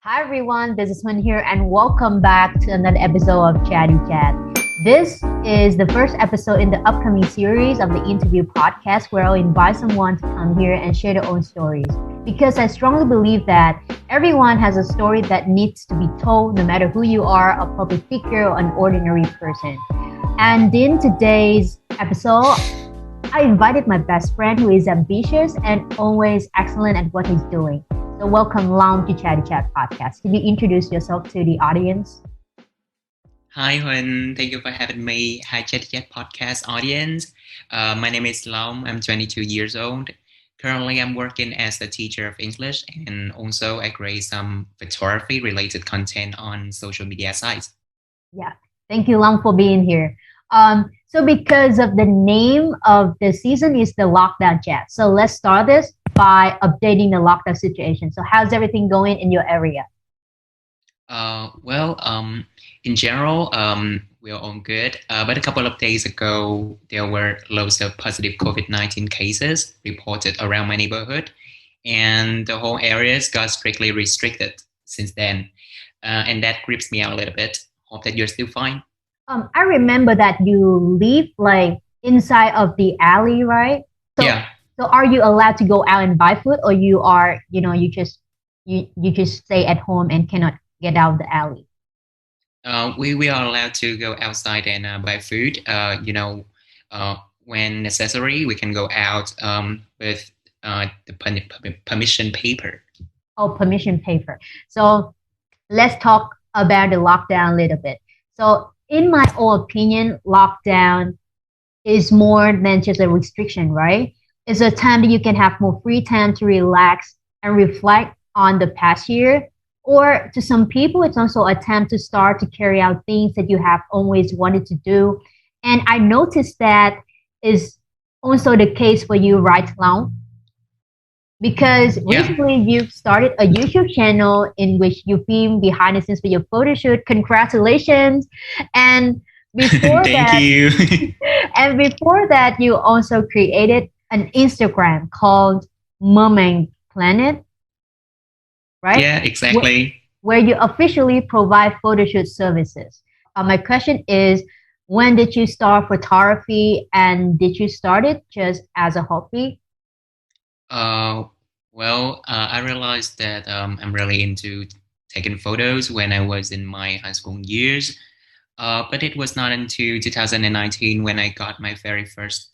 Hi everyone, this is Hun here, and welcome back to another episode of Chatty Chat. This is the first episode in the upcoming series of the interview podcast where I'll invite someone to come here and share their own stories. Because I strongly believe that everyone has a story that needs to be told, no matter who you are, a public figure or an ordinary person. And in today's episode, I invited my best friend who is ambitious and always excellent at what he's doing. So welcome Long to Chatty Chat Podcast. Can you introduce yourself to the audience? Hi, Huân. Thank you for having me. Hi, Chat Chat Podcast audience. My name is Long. I'm 22 years old. Currently, I'm working as a teacher of English, and also I create some photography-related content on social media sites. Yeah, thank you Long for being here. So because of the name of the season is the Lockdown Chat. So let's start this by updating the lockdown situation. So how's everything going in your area? In general, we're all good. But a couple of days ago, there were loads of positive COVID-19 cases reported around my neighborhood, and the whole areas got strictly restricted since then. And that creeps me out a little bit. Hope that you're still fine. I remember that you live like inside of the alley, right? So Yeah. so are you allowed to go out and buy food, or you are, you just stay at home and cannot get out of the alley? We are allowed to go outside and buy food. When necessary, we can go out with the permission paper. Oh, permission paper. So let's talk about the lockdown a little bit. So in my own opinion, lockdown is more than just a restriction, right? It's a time that you can have more free time to relax and reflect on the past year. Or to some people, it's also a time to start to carry out things that you have always wanted to do. And I noticed that is also the case for you right now, because Yeah. recently you've started a YouTube channel in which you film behind the scenes for your photo shoot. Congratulations! And before Thank that, you. you also created an Instagram called Mermaid Planet, right? Yeah, exactly. Where you officially provide photo shoot services. My question is, when did you start photography, and did you start it just as a hobby? Uh, I realized that I'm really into taking photos when I was in my high school years. But it was not until 2019 when I got my very first,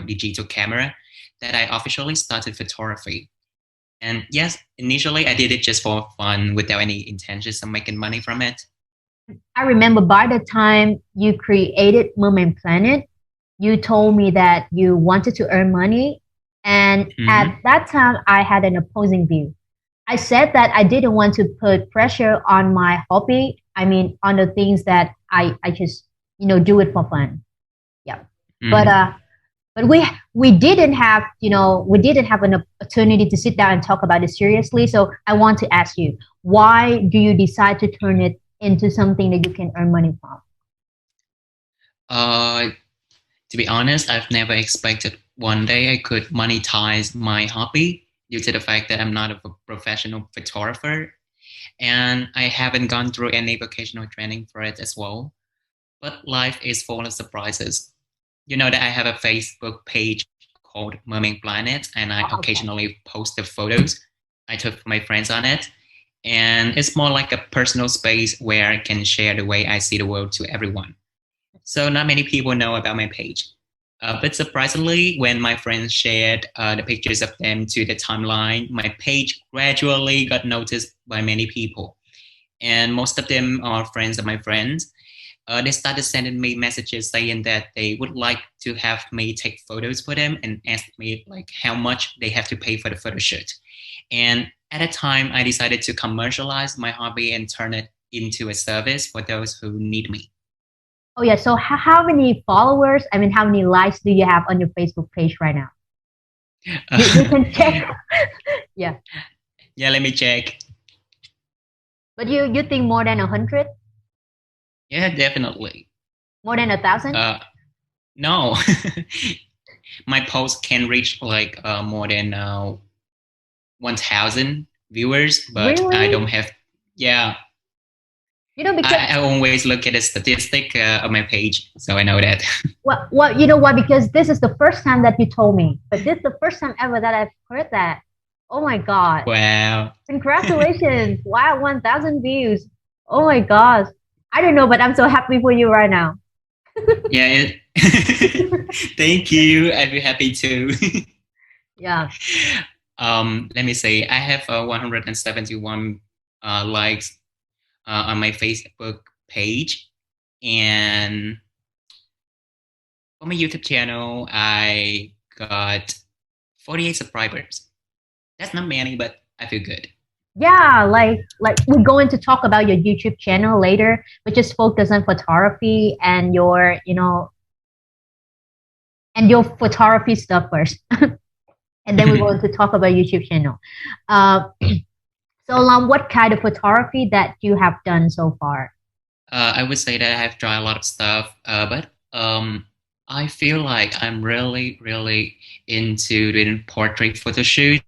digital camera that I officially started photography. And yes, initially I did it just for fun without any intentions of making money from it. I remember by the time you created Mermaid Planet, you told me that you wanted to earn money. And Hmm. at that time, I had an opposing view. I said that I didn't want to put pressure on my hobby. I mean, on the things that I just, do it for fun. Yeah. But Hmm. we didn't have, we didn't have an opportunity to sit down and talk about it seriously. So I want to ask you, why do you decide to turn it into something that you can earn money from? Uh, to be honest, I've never expected one day I could monetize my hobby due to the fact that I'm not a professional photographer and I haven't gone through any vocational training for it as well. But life is full of surprises. You know that I have a Facebook page called Mermaid Planet, and I Oh, okay. occasionally post the photos I took for my friends on it. And it's more like a personal space where I can share the way I see the world to everyone. So not many people know about my page. But surprisingly, when my friends shared the pictures of them to the timeline, my page gradually got noticed by many people. And most of them are friends of my friends. They started sending me messages saying that they would like to have me take photos for them and ask me like how much they have to pay for the photo shoot. And at a time, I decided to commercialize my hobby and turn it into a service for those who need me. Oh yeah. So how many followers? I mean, how many likes do you have on your Facebook page right now? You can check. Yeah. Yeah, let me check. But you think more than 100? Yeah, definitely. More than 1,000? Uh, no, my post can reach like more than 1,000. viewers, but I don't Really? have. Yeah, Because I always look at the statistic of my page, so I know that. what you know why? Because this is the first time that you told me, but this is the first time ever that I've heard that. Oh my god! Wow. Congratulations! Wow, 1,000 views. Oh my gosh! I don't know, but I'm so happy for you right now. Yeah. Thank you. I'd be happy too. Yeah. Let me say, I have 171 likes on my Facebook page, and on my YouTube channel, I got 48 subscribers. That's not many, but I feel good. Yeah, like we're going to talk about your YouTube channel later, but just focus on photography and your photography stuff first, and then we're going to talk about YouTube channel. Uh, so, what kind of photography that you have done so far? I would say that I have tried a lot of stuff, but I feel like I'm really, really into doing portrait photo shoot.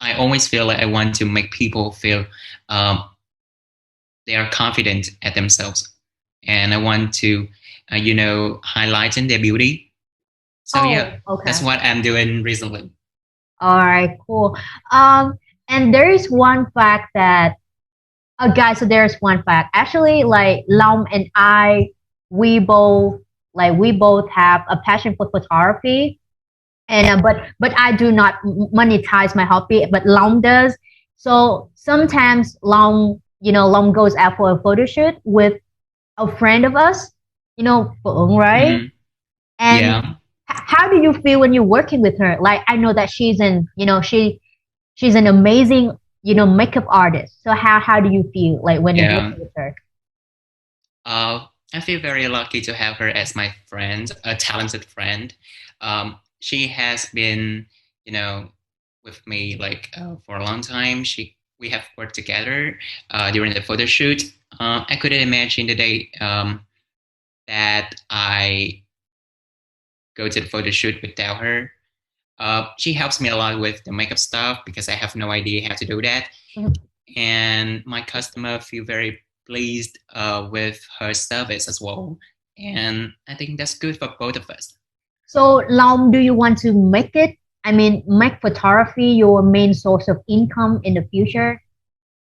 I always feel like I want to make people feel um, they are confident at themselves, and I want to, highlighten their beauty. So yeah, Oh, that's okay. what I'm doing recently. All right, cool. Um, and there is one fact that, guys, so there's one fact. Actually, like Long and I, we both we both have a passion for photography, and but I do not monetize my hobby, but Long does. So sometimes Long goes out for a photo shoot with a friend of us, Phượng, right? Hmm. And Yeah, how do you feel when you're working with her? Like I know that she's an amazing makeup artist. So how do you feel like when you're yeah. working with her? I feel very lucky to have her as my friend, a talented friend. She has been, you know, with me like for a long time. We have worked together during the photo shoot. I couldn't imagine the day that I go to the photo shoot without her. She helps me a lot with the makeup stuff because I have no idea how to do that. Mhm. And my customer feel very pleased with her service as well. And I think that's good for both of us. So Long, do you want to make it? I mean, make photography your main source of income in the future?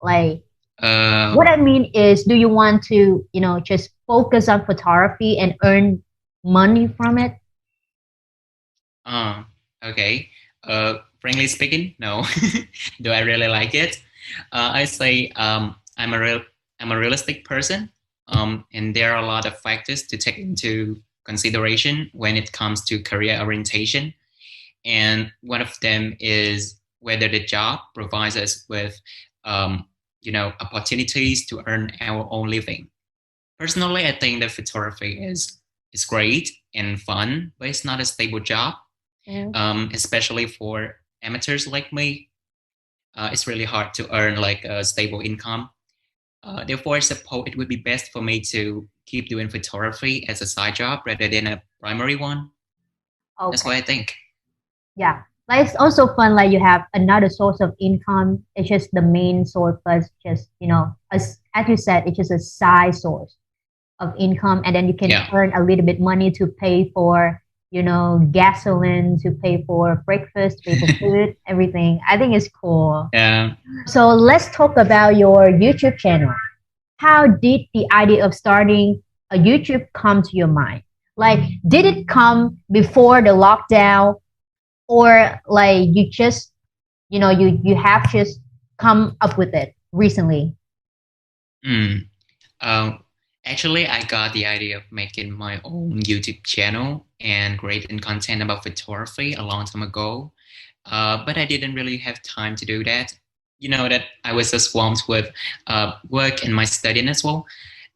Like Uh, what I mean is, do you want to, just focus on photography and earn money from it? uh, okay. Frankly speaking, no. Do I really like it? I say I'm a realistic person, and there are a lot of factors to take into consideration when it comes to career orientation. And one of them is whether the job provides us with opportunities to earn our own living. Personally, I think that photography is great and fun, but it's not a stable job, Mhm. especially for amateurs like me. It's really hard to earn like a stable income. Therefore, I suppose it would be best for me to keep doing photography as a side job rather than a primary one. That's what Okay. I think. Yeah. Like it's also fun, like you have another source of income. It's just the main source, but just, as you said, it's just a side source of income. And then you can Yeah, earn a little bit money to pay for, gasoline, to pay for breakfast, to pay for food, everything. I think it's cool. yeah. So let's talk about your YouTube channel. How did the idea of starting a YouTube come to your mind? Like, did it come before the lockdown, or like you just you have just come up with it recently? Mm. Um, Actually, I got the idea of making my own YouTube channel and creating content about photography a long time ago. But I didn't really have time to do that. You know that I was so swamped with work and my studying as well.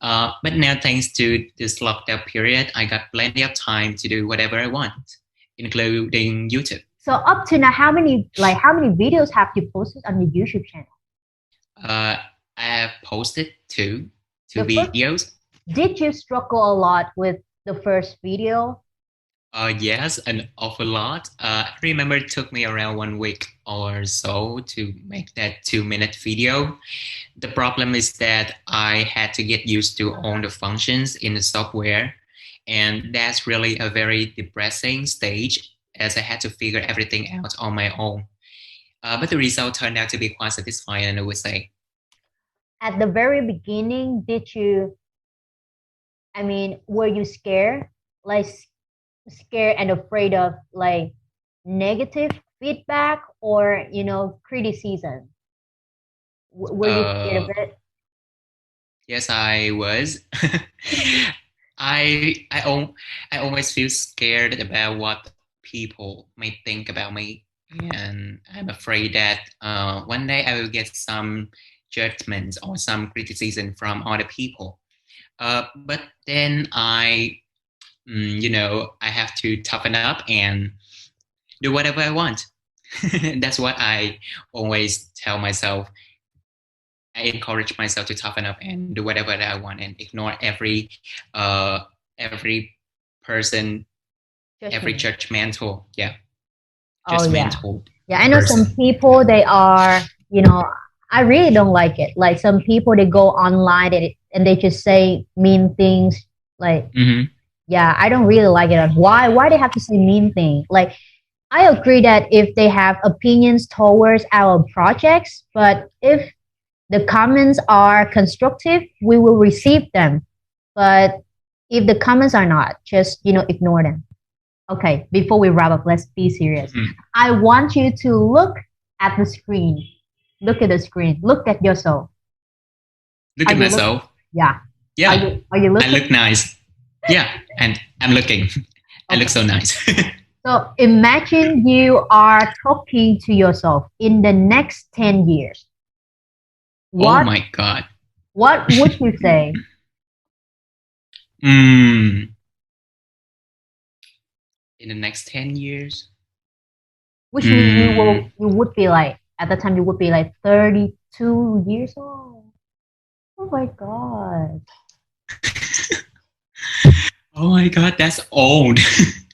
But now, thanks to this lockdown period, I got plenty of time to do whatever I want, including YouTube. So up to now, how many videos have you posted on your YouTube channel? Uh, I have posted two The first, videos. did you struggle a lot with the first video? Yes, an awful lot. I remember it took me around 1 week or so to make that 2 minute video. The problem is that I had to get used to all the functions in the software, and that's really a very depressing stage as I had to figure everything out on my own. But the result turned out to be quite satisfying, and I would say, At the very beginning, were you scared? Like scared and afraid of like negative feedback or, criticism? Were you scared of uh, it? yes, I was. I I al- I always feel scared about what people may think about me, and I'm afraid that one day I will get some judgments or some criticism from other people. But then I have to toughen up and do whatever I want. That's what I always tell myself. I encourage myself to toughen up and do whatever that I want and ignore uh, every person, every Judgment. judgmental, yeah, Oh yeah. judgmental Yeah, I know some person. people they are, I really don't like it. Like some people they go online and they just say mean things like Hmm. yeah, I don't really like it. And why they have to say mean things? Like I agree that if they have opinions towards our projects, but if the comments are constructive, we will receive them. But if the comments are not, just ignore them. Okay, before we wrap up, let's be serious. Hmm. I want you to look at the screen. Look at the screen. Look at yourself. Look Are at you look? myself. Yeah. Are Yeah, you I look looking? nice. Yeah, and I'm looking. I look Okay. so nice. So imagine you are talking to yourself in the next 10 years. Oh What my God. what would you say? Mm, in the next 10 years? Which means Mm. you would be like at the time you would be like 32 years old. Oh my god. Oh my God, that's old.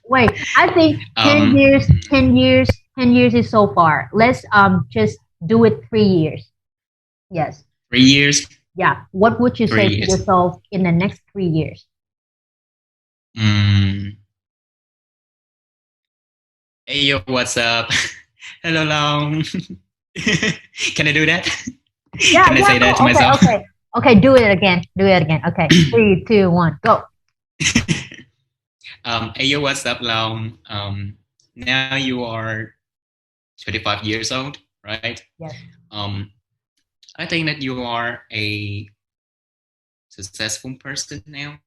Wait, I think 10 um, years, 10 years, 10 years is so far. Let's just do it 3 years. Yes. 3 years? Yeah. What would you Three say to years. yourself in the next 3 years? Mm. Hey, yo, what's up? Hello, Long. Can I do that? Yeah, Can I yeah, say that to cool. Okay, myself? okay. Okay, do it again. Do it again. Okay. 3, 2, 1, go. Hey, yo, what's up, Long? Now you are 25 years old, right? Yes. Um, I think that you are a successful person now.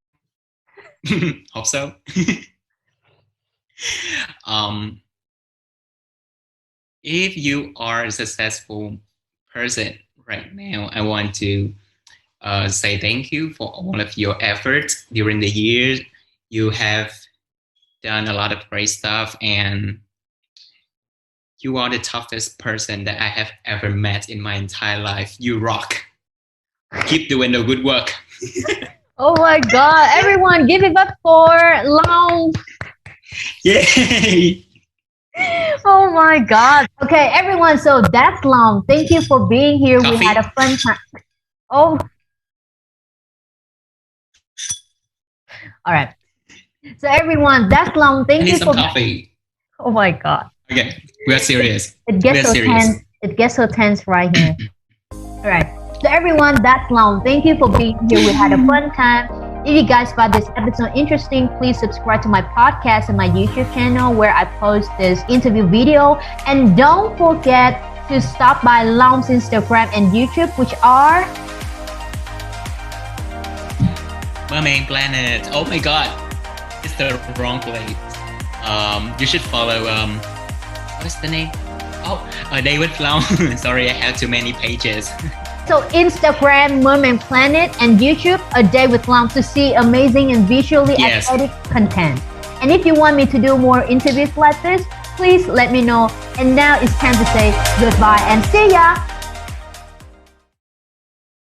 Hope so. um, if you are a successful person right now, I want to say thank you for all of your efforts during the years. You have done a lot of great stuff, and you are the toughest person that I have ever met in my entire life. You rock. Keep doing the good work. Oh my god. Everyone give it up for Long. Yay! Oh my god. Okay, everyone, so that's Long. Thank you for being here. We had a Coffee? fun time. Oh, all right. So everyone, that's Long. I Thank need you some for coffee. Oh my god. Okay, we are serious. It We gets are so tense. serious. It gets so tense right here. All right. So everyone, that's Long. Thank you for being here. We had a fun time. If you guys found this episode interesting, please subscribe to my podcast and my YouTube channel where I post this interview video. And don't forget to stop by Long's Instagram and YouTube, which are Mermaid Planet. Oh my god, it's the wrong place. You should follow. What's the name? Oh, David Flown. Sorry, I have too many pages. so Instagram, Mermaid Planet, and YouTube, A Day with Long to see amazing and visually Yes. aesthetic content. And if you want me to do more interviews like this, please let me know. And now it's time to say goodbye and see ya!